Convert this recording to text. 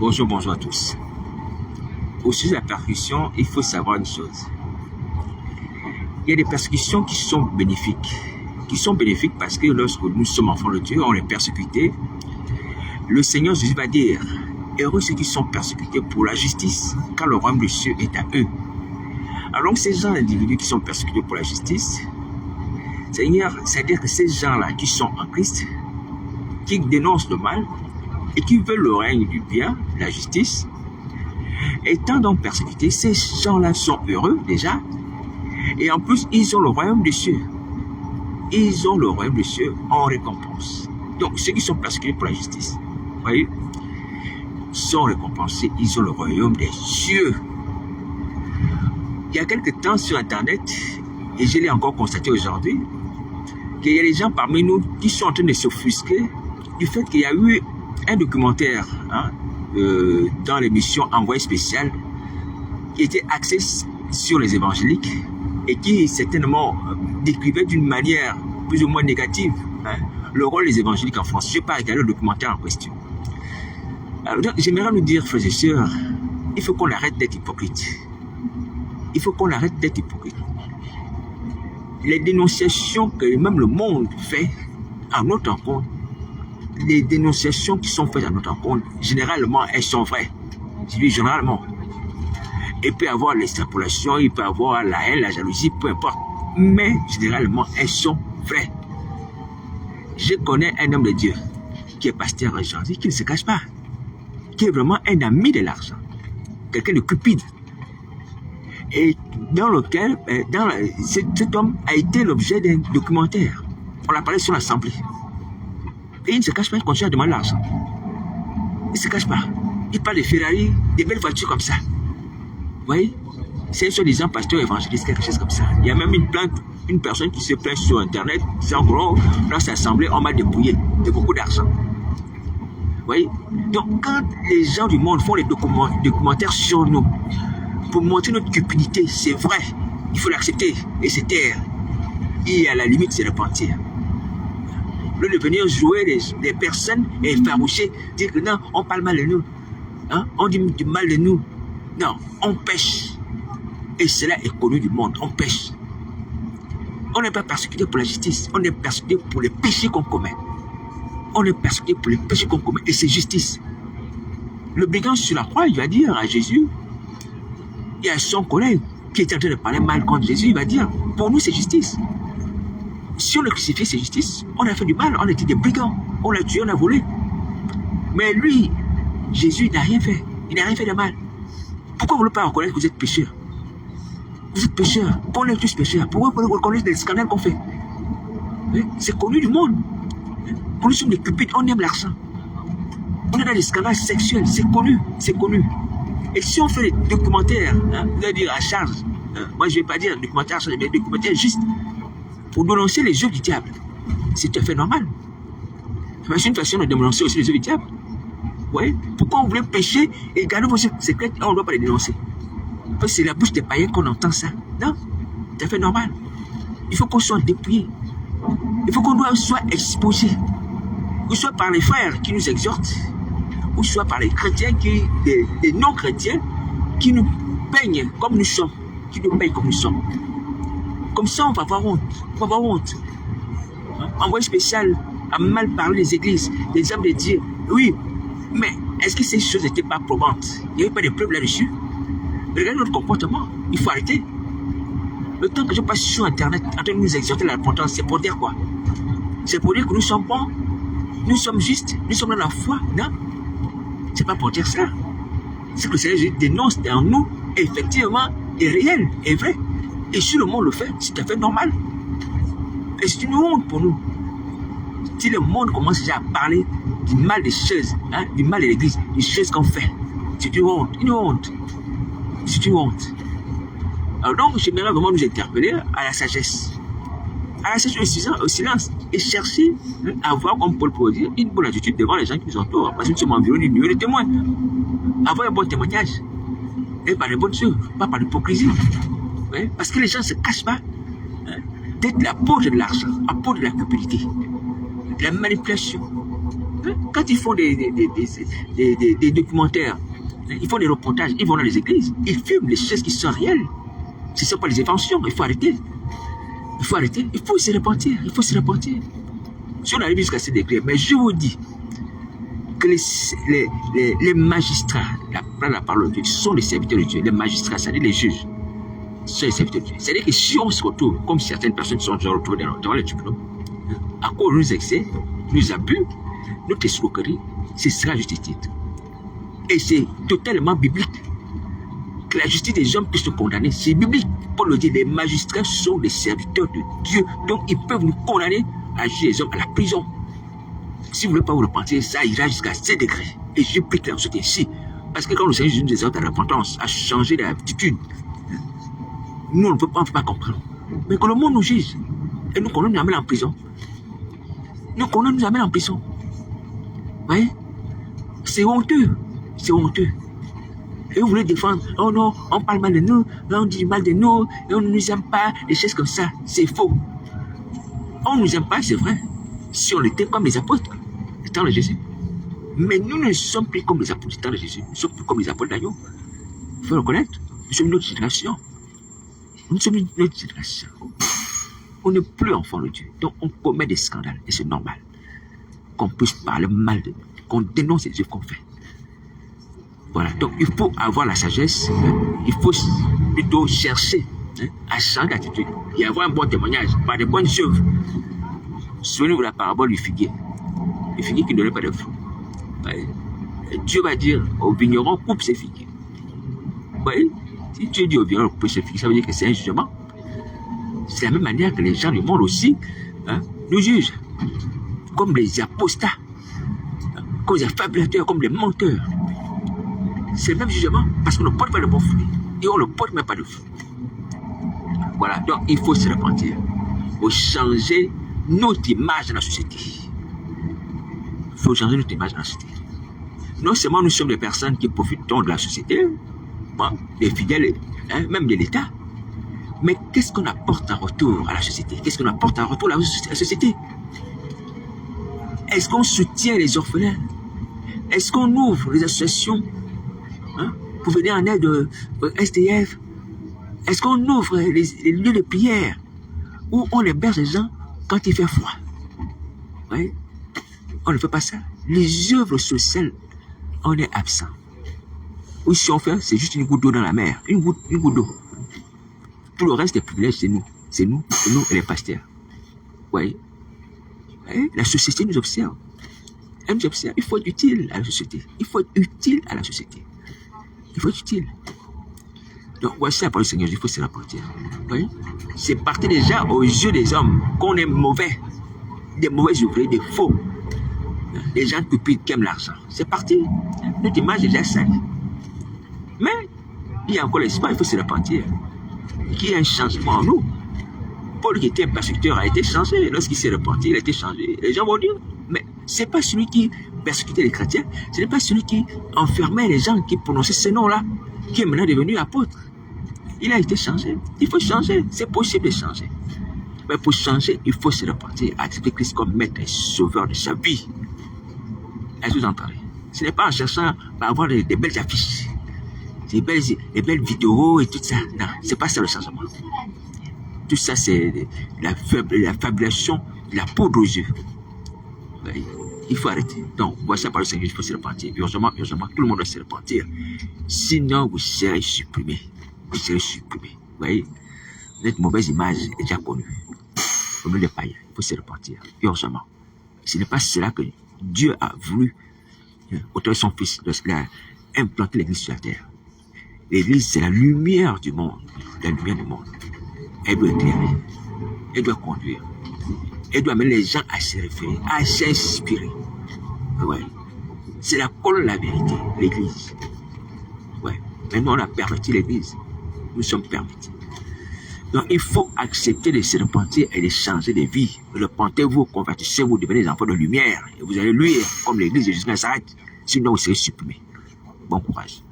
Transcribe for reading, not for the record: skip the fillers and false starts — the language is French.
Bonjour, bonjour à tous. Au sujet de la persécution, il faut savoir une chose. Il y a des persécutions qui sont bénéfiques. Parce que lorsque nous sommes enfants de Dieu, on est persécutés. Le Seigneur Jésus va dire, heureux ceux qui sont persécutés pour la justice, car le royaume des cieux est à eux. Alors ces gens individus qui sont persécutés pour la justice, Seigneur, c'est-à-dire que ces gens-là qui sont en Christ, qui dénoncent le mal et qui veulent le règne du bien, la justice, étant donc persécutés, ces gens-là sont heureux déjà, et en plus ils ont le royaume des cieux. Ils ont le royaume des cieux en récompense. Donc ceux qui sont persécutés pour la justice, vous voyez, sont récompensés, ils ont le royaume des cieux. Il y a quelques temps sur Internet, et je l'ai encore constaté aujourd'hui, qu'il y a des gens parmi nous qui sont en train de s'offusquer du fait qu'il y a eu un documentaire dans l'émission Envoyé spécial qui était axé sur les évangéliques et qui certainement décrivait d'une manière plus ou moins négative le rôle des évangéliques en France. Je n'ai pas regardé le documentaire en question. Alors, j'aimerais nous dire, frères et sœurs, il faut qu'on arrête d'être hypocrite. Il faut qu'on arrête d'être hypocrite. Les dénonciations que même le monde fait à notre encontre, les dénonciations qui sont faites à notre encontre, généralement, elles sont vraies. Je dis généralement. Il peut y avoir l'extrapolation, il peut y avoir la haine, la jalousie, peu importe. Mais généralement, elles sont vraies. Je connais un homme de Dieu qui est pasteur aujourd'hui, qui ne se cache pas, qui est vraiment un ami de l'argent, quelqu'un de cupide. Et dans lequel cet homme a été l'objet d'un documentaire. On l'a parlé sur l'Assemblée. Et il ne se cache pas, il continue à demander l'argent. Il ne se cache pas. Il parle de Ferrari, des belles voitures comme ça. Vous voyez? C'est un soi-disant pasteur évangéliste, quelque chose comme ça. Il y a même une personne qui se plaint sur Internet, c'est en gros, dans cette assemblée, on m'a dépouillé de beaucoup d'argent. Vous voyez? Donc, quand les gens du monde font des documentaires sur nous, pour montrer notre cupidité, c'est vrai, il faut l'accepter et se taire. Et à la limite, c'est repentir. Au lieu de venir jouer les personnes et effaroucher, dire que non, on parle mal de nous, on dit du mal de nous. Non, on pêche. Et cela est connu du monde, on pêche. On n'est pas persécuté pour la justice, on est persécuté pour les péchés qu'on commet. On est persécuté pour les péchés qu'on commet et c'est justice. Le brigand sur la croix, il va dire à Jésus, il y a son collègue qui est en train de parler mal contre Jésus, il va dire, pour nous c'est justice. Si on le crucifie, c'est justice. On a fait du mal, on était des brigands, on l'a tué, on a volé. Mais lui, Jésus n'a rien fait, il n'a rien fait de mal. Pourquoi vous ne voulez pas reconnaître que vous êtes pécheur? Vous êtes pécheur, on est tous pécheurs. Pourquoi vous reconnaître les scandales qu'on fait? C'est connu du monde. Nous sommes des cupides, on aime l'argent. On est dans des scandales sexuels, c'est connu, c'est connu. Et si on fait des documentaires, vous allez dire à charge, moi je ne vais pas dire documentaire à charge, mais documentaire juste pour dénoncer les œuvres du diable. C'est tout à fait normal. C'est une façon de dénoncer aussi les œuvres du diable. Ouais. Pourquoi on voulait pécher et garder vos secrets et on ne doit pas les dénoncer? Parce que c'est la bouche des païens qu'on entend ça. Non, c'est tout à fait normal. Il faut qu'on soit dépouillé. Il faut qu'on soit exposé. Ou soit par les frères qui nous exhortent, ou soit par les chrétiens, des non-chrétiens, qui nous peignent comme nous sommes, qui nous peignent comme nous sommes. Comme ça, on va avoir honte. On va avoir honte. Envoyé spécial a mal parlé des églises, des hommes de Dieu. Oui, mais est-ce que ces choses n'étaient pas probantes? Il n'y avait pas de preuves là-dessus? Regardez notre comportement. Il faut arrêter. Le temps que je passe sur Internet en train de nous exhorter la repentance, c'est pour dire quoi? C'est pour dire que nous sommes bons, nous sommes justes, nous sommes dans la foi, non? C'est pas pour dire ça. C'est que le Seigneur dénonce en nous, effectivement, est réel, est vrai. Et si le monde le fait, c'est tout à fait normal. Et c'est une honte pour nous. Si le monde commence déjà à parler du mal des choses, du mal de l'Église, des choses qu'on fait, c'est une honte, une honte. C'est une honte. Alors donc, j'aimerais vraiment nous interpeller à la sagesse. À la sagesse au silence. Et chercher à avoir, comme Paul peut dire, une bonne attitude devant les gens qui nous entourent. Parce que nous sommes environnés d'une nuée de témoins. Avoir un bon témoignage. Et par les bonnes choses, pas par l'hypocrisie. Ouais? Parce que les gens ne se cachent pas d'être l'apôtre de l'argent, apôtre de la cupidité, de la manipulation, Quand ils font des documentaires, ils font des reportages, ils vont dans les églises, ils filment les choses qui sont réelles. Ce ne sont pas des inventions, il faut arrêter. Il faut arrêter, il faut se repentir, il faut se repentir. Si on arrive jusqu'à ce degré, mais je vous dis que les magistrats, la parole de Dieu, sont les serviteurs de Dieu. Les magistrats, c'est-à-dire les juges, sont les serviteurs de Dieu. C'est-à-dire que si on se retrouve, comme certaines personnes sont déjà retrouvées devant les tribunaux, à cause de nos excès, nos abus, notre escroquerie, ce sera justifié. Et c'est totalement biblique. Que la justice des hommes puisse se condamner, c'est biblique. Paul le dit, les magistrats sont les serviteurs de Dieu, donc ils peuvent nous condamner à juger les hommes à la prison. Si vous ne voulez pas vous repentir, ça ira jusqu'à ces degrés. Et je prie que la société ici, parce que quand le Seigneur nous exhorte à la repentance, à changer d'attitude, nous on ne peut pas comprendre. Mais que le monde nous juge, et nous qu'on nous amène en prison. Nous qu'on nous amène en prison. Vous voyez? C'est honteux. C'est honteux. Et vous voulez défendre, oh non, on parle mal de nous, on dit mal de nous, et on ne nous aime pas, des choses comme ça. C'est faux. On ne nous aime pas, c'est vrai. Si on était comme les apôtres, du temps de Jésus. Mais nous ne sommes plus comme les apôtres du temps de Jésus. Nous sommes plus comme les apôtres d'Agneau. Il faut le reconnaître. Nous sommes une autre génération. Nous sommes une autre génération. On n'est plus enfant de Dieu. Donc on commet des scandales. Et c'est normal qu'on puisse parler mal de nous, qu'on dénonce les œuvres qu'on fait. Voilà, donc il faut avoir la sagesse, il faut plutôt chercher à changer d'attitude et avoir un bon témoignage par des bonnes œuvres. Souvenez-vous de la parabole du figuier qui ne donnait pas de fruits. Dieu va dire au vigneron, coupe ses figuiers. Vous voyez, si Dieu dit au vigneron, coupe ses figuiers, ça veut dire que c'est un jugement. C'est la même manière que les gens du monde aussi nous jugent, comme les apostats, comme les fabulateurs, comme les menteurs. C'est le même jugement parce qu'on ne porte pas de bons fruits et on ne porte même pas de fruits. Voilà, donc il faut se repentir. Il faut changer notre image dans la société. Il faut changer notre image dans la société. Non seulement nous sommes des personnes qui profitons de la société, des fidèles, même de l'État, mais qu'est-ce qu'on apporte en retour à la société? Qu'est-ce qu'on apporte en retour à la société? Est-ce qu'on soutient les orphelins? Est-ce qu'on ouvre les associations pour venir en aide au SDF? Est-ce qu'on ouvre les lieux de prière où on héberge les gens quand il fait froid? Oui. On ne fait pas ça. Les œuvres sociales, on est absent. Ou si on fait, c'est juste une goutte d'eau dans la mer. Une goutte d'eau. Tout le reste des privilèges, c'est nous. C'est nous et les pasteurs. Oui. La société nous observe. Elle nous observe. Il faut être utile à la société. Il faut être utile à la société. Il faut être utile. Donc, voici la parole du Seigneur, il faut se repentir. Oui? C'est parti déjà aux yeux des hommes qu'on est mauvais, des mauvais ouvriers, des faux, des gens cupides qui aiment l'argent. C'est parti. Notre image est déjà salie. Mais, il y a encore l'espoir, il faut se repentir. Il y a un changement en nous. Paul, qui était un persécuteur, a été changé. Lorsqu'il s'est repenti, il a été changé. Les gens vont dire, mais ce n'est pas celui qui persécutait les chrétiens, ce n'est pas celui qui enfermait les gens, qui prononçait ce nom-là, qui est maintenant devenu apôtre. Il a été changé. Il faut changer. C'est possible de changer. Mais pour changer, il faut se repentir, accepter Christ comme maître et sauveur de sa vie. Est-ce que vous entendez? Ce n'est pas en cherchant à avoir des belles affiches, des belles vidéos et tout ça. Non, ce n'est pas ça le changement. Tout ça, c'est la fabulation, la poudre aux yeux. Il faut arrêter. Donc, voici la parole du Seigneur, il faut se repentir. Urgemment, tout le monde doit se repentir. Sinon, vous serez supprimés. Vous serez supprimés. Vous voyez, notre mauvaise image est déjà connue. Au milieu des païens, il faut se repentir. Urgemment. Ce n'est pas cela que Dieu a voulu, au travers de son Fils, lorsqu'il a implanté l'Église sur la terre. L'Église, c'est la lumière du monde. La lumière du monde. Elle doit éclairer. Elle doit conduire. Elle doit amener les gens à se référer, à s'inspirer. Ouais. C'est la colonne de la vérité, l'Église. Ouais. Maintenant, on a perverti l'Église. Nous sommes pervertis. Donc, il faut accepter de se repentir et de changer de vie. Repentez-vous, convertissez-vous, devenez des enfants de lumière. Et vous allez luire comme l'Église de Jésus Nazareth. Sinon, vous serez supprimés. Bon courage.